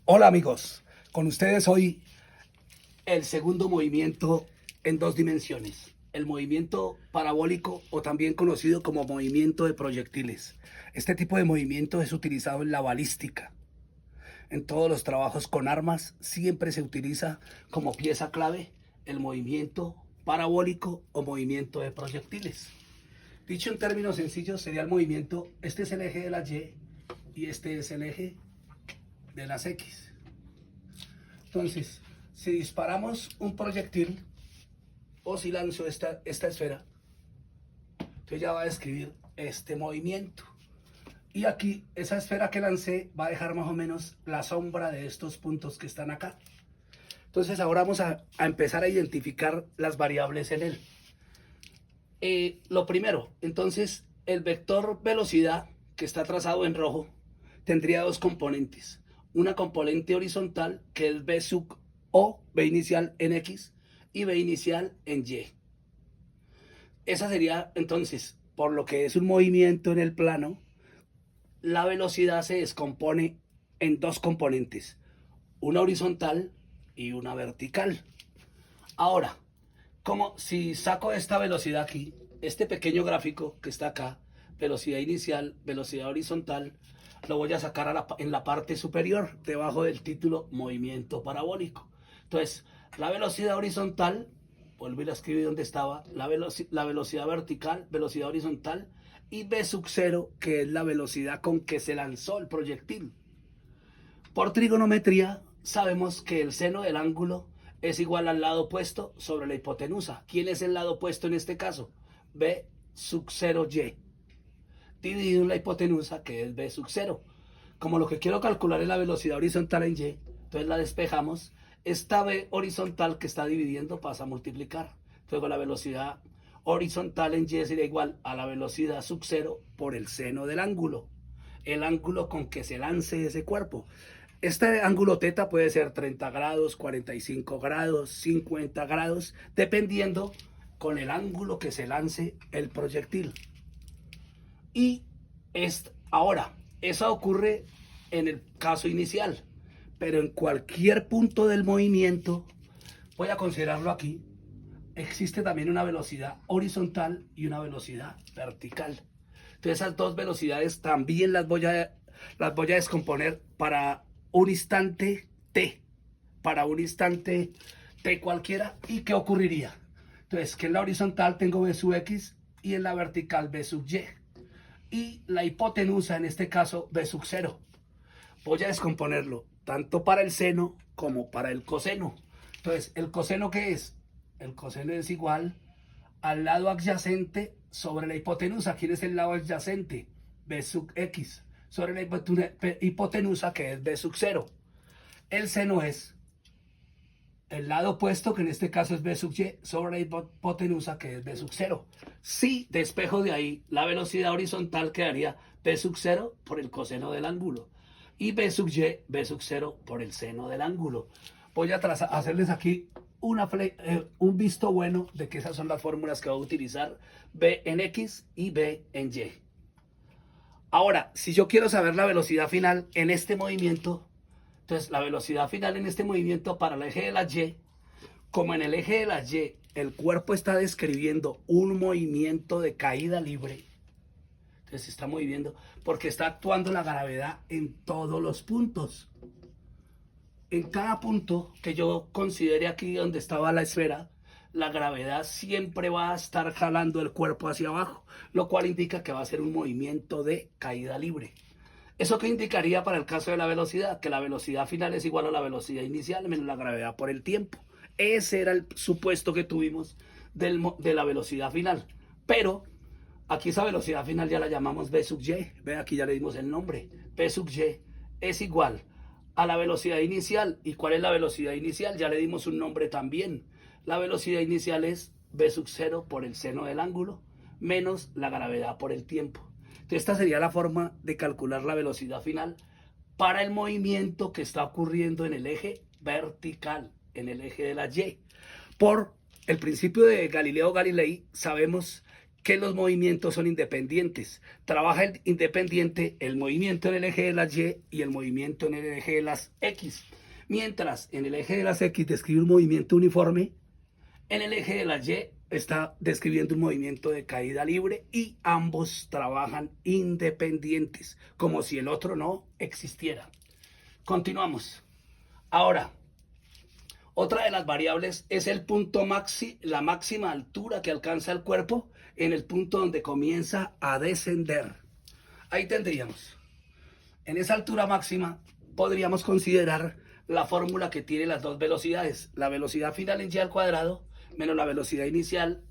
Hola amigos, con ustedes hoy el segundo movimiento en dos dimensiones, el movimiento parabólico o también conocido como movimiento de proyectiles. Este tipo de movimiento es utilizado en la balística. En todos los trabajos con armas siempre se utiliza como pieza clave el movimiento parabólico o movimiento de proyectiles. Dicho en términos sencillos sería el movimiento, este es el eje de la y este es el eje de las X. Entonces, si disparamos un proyectil o si lanzo esta esfera, entonces ya va a describir este movimiento. Y aquí, esa esfera que lancé va a dejar más o menos la sombra de estos puntos que están acá. Entonces ahora vamos a empezar a identificar las variables en él. Lo primero, entonces, el vector velocidad que está trazado en rojo tendría dos componentes. Una componente horizontal que es B sub O, B inicial en X y B inicial en Y. Esa sería entonces, por lo que es un movimiento en el plano, la velocidad se descompone en dos componentes, una horizontal y una vertical. Ahora, como si saco esta velocidad aquí, este pequeño gráfico que está acá, velocidad inicial, velocidad horizontal, lo voy a sacar en la parte superior, debajo del título movimiento parabólico. Entonces, la velocidad horizontal, vuelvo y la escribí donde estaba, la velocidad vertical, velocidad horizontal, y v sub 0, que es la velocidad con que se lanzó el proyectil. Por trigonometría, sabemos que el seno del ángulo es igual al lado opuesto sobre la hipotenusa. ¿Quién es el lado opuesto en este caso? B sub 0y, dividido en la hipotenusa, que es B sub 0. Como lo que quiero calcular es la velocidad horizontal en y, entonces la despejamos. Esta B horizontal que está dividiendo pasa a multiplicar. Entonces la velocidad horizontal en y sería igual a la velocidad sub 0 por el seno del ángulo. El ángulo con que se lance ese cuerpo. Este ángulo teta puede ser 30 grados, 45 grados, 50 grados, dependiendo con el ángulo que se lance el proyectil. Y ahora, eso ocurre en el caso inicial, pero en cualquier punto del movimiento, voy a considerarlo aquí, existe también una velocidad horizontal y una velocidad vertical. Entonces esas dos velocidades también las voy a descomponer para un instante t, para un instante t cualquiera. ¿Y qué ocurriría? Entonces, que en la horizontal tengo b sub x y en la vertical b sub y. Y la hipotenusa, en este caso, b sub 0. Voy a descomponerlo tanto para el seno como para el coseno. Entonces, ¿el coseno qué es? El coseno es igual al lado adyacente sobre la hipotenusa. ¿Quién es el lado adyacente? B sub x. Sobre la hipotenusa, que es B sub 0. El seno es el lado opuesto, que en este caso es B sub y, sobre la hipotenusa, que es B sub 0. Si despejo de ahí, la velocidad horizontal quedaría B sub 0 por el coseno del ángulo. Y B sub y, B sub 0 por el seno del ángulo. Voy a hacerles aquí un visto bueno de que esas son las fórmulas que voy a utilizar, B en X y B en Y. Ahora, si yo quiero saber la velocidad final en este movimiento, entonces la velocidad final en este movimiento para el eje de la Y, como en el eje de la Y el cuerpo está describiendo un movimiento de caída libre, entonces se está moviendo porque está actuando la gravedad en todos los puntos. En cada punto que yo considere aquí donde estaba la esfera, la gravedad siempre va a estar jalando el cuerpo hacia abajo, lo cual indica que va a ser un movimiento de caída libre. ¿Eso qué indicaría para el caso de la velocidad? Que la velocidad final es igual a la velocidad inicial menos la gravedad por el tiempo. Ese era el supuesto que tuvimos de la velocidad final. Pero aquí esa velocidad final ya la llamamos v sub y. Ve, aquí ya le dimos el nombre. V sub y es igual a la velocidad inicial. ¿Y cuál es la velocidad inicial? Ya le dimos un nombre también. La velocidad inicial es v sub 0 por el seno del ángulo menos la gravedad por el tiempo. Entonces, esta sería la forma de calcular la velocidad final para el movimiento que está ocurriendo en el eje vertical, en el eje de la Y. Por el principio de Galileo Galilei, sabemos que los movimientos son independientes. Trabaja el independiente el movimiento en el eje de las Y y el movimiento en el eje de las X. Mientras en el eje de las X describe un movimiento uniforme, en el eje de las Y está describiendo un movimiento de caída libre y ambos trabajan independientes, como si el otro no existiera. Continuamos. Ahora, otra de las variables es el punto la máxima altura que alcanza el cuerpo en el punto donde comienza a descender. Ahí tendríamos, en esa altura máxima, podríamos considerar la fórmula que tiene las dos velocidades. La velocidad final en y al cuadrado menos la velocidad inicial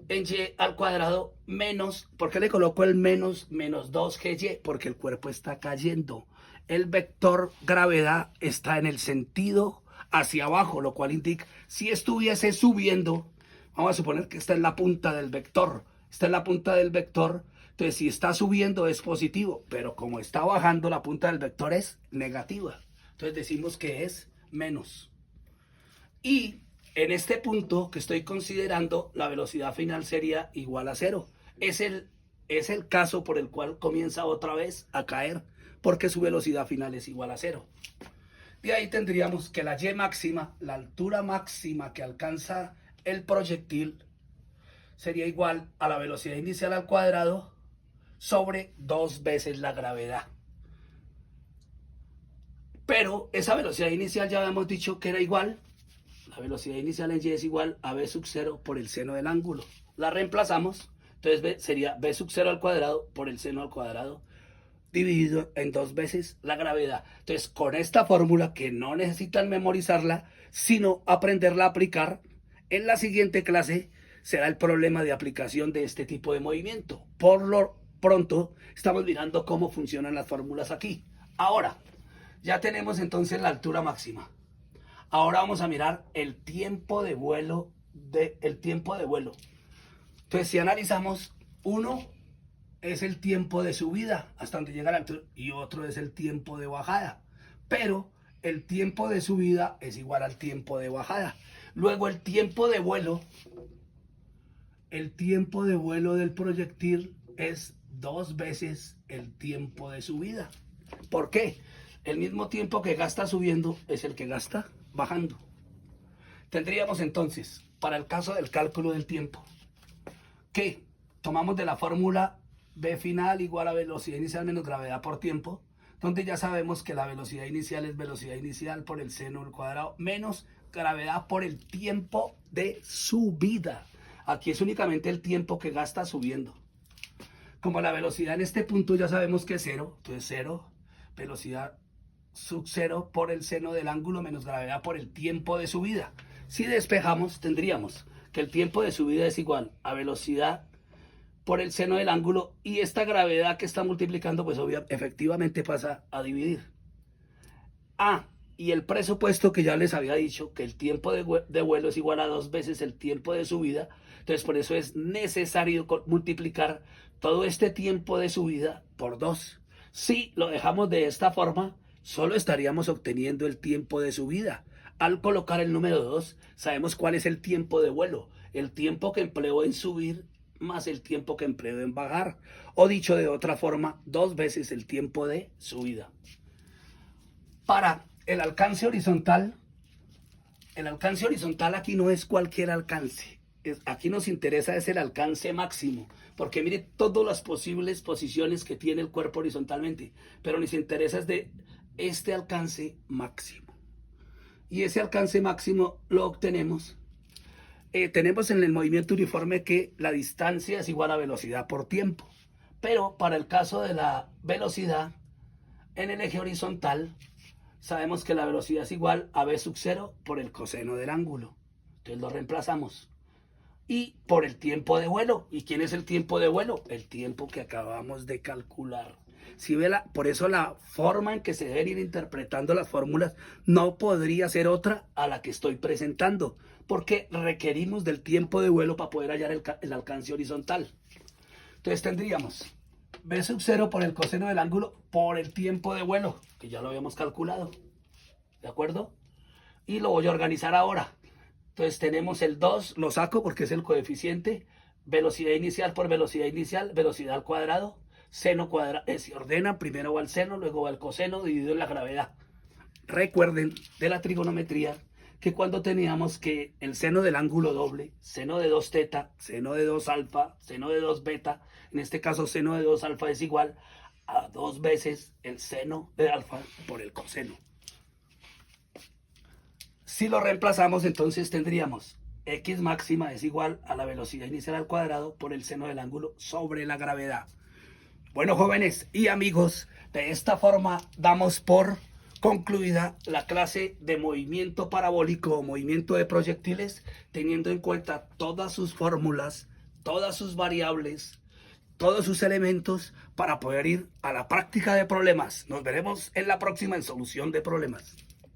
en y al cuadrado menos, ¿por qué le coloco el menos 2gy? Porque el cuerpo está cayendo. El vector gravedad está en el sentido hacia abajo, lo cual indica, si estuviese subiendo, vamos a suponer que está en la punta del vector, entonces si está subiendo es positivo, pero como está bajando, la punta del vector es negativa. Entonces decimos que es menos. Y en este punto que estoy considerando, la velocidad final sería igual a 0. Es el caso por el cual comienza otra vez a caer, porque su velocidad final es igual a 0. De ahí tendríamos que la y máxima, la altura máxima que alcanza el proyectil, sería igual a la velocidad inicial al cuadrado sobre 2 veces la gravedad. Pero esa velocidad inicial ya habíamos dicho que era igual. La velocidad inicial en y es igual a b sub 0 por el seno del ángulo. La reemplazamos, entonces sería b sub 0 al cuadrado por el seno al cuadrado dividido en 2 veces la gravedad. Entonces, con esta fórmula, que no necesitan memorizarla, sino aprenderla a aplicar, en la siguiente clase será el problema de aplicación de este tipo de movimiento. Por lo pronto, estamos mirando cómo funcionan las fórmulas aquí. Ahora, ya tenemos entonces la altura máxima. Ahora vamos a mirar el tiempo de vuelo. Entonces, si analizamos, uno es el tiempo de subida hasta donde llega la altura y otro es el tiempo de bajada. Pero el tiempo de subida es igual al tiempo de bajada. Luego el tiempo de vuelo del proyectil es 2 veces el tiempo de subida. ¿Por qué? El mismo tiempo que gasta subiendo es el que gasta bajando. Tendríamos entonces, para el caso del cálculo del tiempo, que tomamos de la fórmula B final igual a velocidad inicial menos gravedad por tiempo, donde ya sabemos que la velocidad inicial es velocidad inicial por el seno al cuadrado menos gravedad por el tiempo de subida. Aquí es únicamente el tiempo que gasta subiendo. Como la velocidad en este punto ya sabemos que es 0, entonces 0, velocidad sub 0 por el seno del ángulo menos gravedad por el tiempo de subida. Si despejamos, tendríamos que el tiempo de subida es igual a velocidad por el seno del ángulo, y esta gravedad que está multiplicando, pues efectivamente pasa a dividir. Y el presupuesto que ya les había dicho, que el tiempo de vuelo es igual a 2 veces el tiempo de subida, entonces por eso es necesario multiplicar todo este tiempo de subida por 2. Si lo dejamos de esta forma, solo estaríamos obteniendo el tiempo de subida. Al colocar el número 2, sabemos cuál es el tiempo de vuelo, el tiempo que empleó en subir más el tiempo que empleó en bajar, o dicho de otra forma, 2 veces el tiempo de subida. Para el alcance horizontal aquí no es cualquier alcance, aquí nos interesa es el alcance máximo, porque mire todas las posibles posiciones que tiene el cuerpo horizontalmente, pero nos interesa es de este alcance máximo, y ese alcance máximo lo obtenemos. Tenemos en el movimiento uniforme que la distancia es igual a velocidad por tiempo, pero para el caso de la velocidad en el eje horizontal, sabemos que la velocidad es igual a b sub 0 por el coseno del ángulo. Entonces lo reemplazamos. Y por el tiempo de vuelo. ¿Y quién es el tiempo de vuelo? El tiempo que acabamos de calcular. Si ve por eso la forma en que se deben ir interpretando las fórmulas no podría ser otra a la que estoy presentando, porque requerimos del tiempo de vuelo para poder hallar el alcance horizontal. Entonces tendríamos b sub 0 por el coseno del ángulo por el tiempo de vuelo, que ya lo habíamos calculado, ¿de acuerdo? Y lo voy a organizar ahora. Entonces tenemos el 2, lo saco porque es el coeficiente, velocidad inicial por velocidad inicial, velocidad al cuadrado, seno cuadrado, se ordena, primero va el seno, luego va el coseno, dividido en la gravedad. Recuerden de la trigonometría que cuando teníamos que el seno del ángulo doble, seno de 2 teta, seno de 2 alfa, seno de 2 beta, en este caso seno de 2 alfa es igual a 2 veces el seno de alfa por el coseno. Si lo reemplazamos, entonces tendríamos x máxima es igual a la velocidad inicial al cuadrado por el seno del ángulo sobre la gravedad. Bueno, jóvenes y amigos, de esta forma damos por concluida la clase de movimiento parabólico o movimiento de proyectiles, teniendo en cuenta todas sus fórmulas, todas sus variables, todos sus elementos para poder ir a la práctica de problemas. Nos veremos en la próxima en solución de problemas.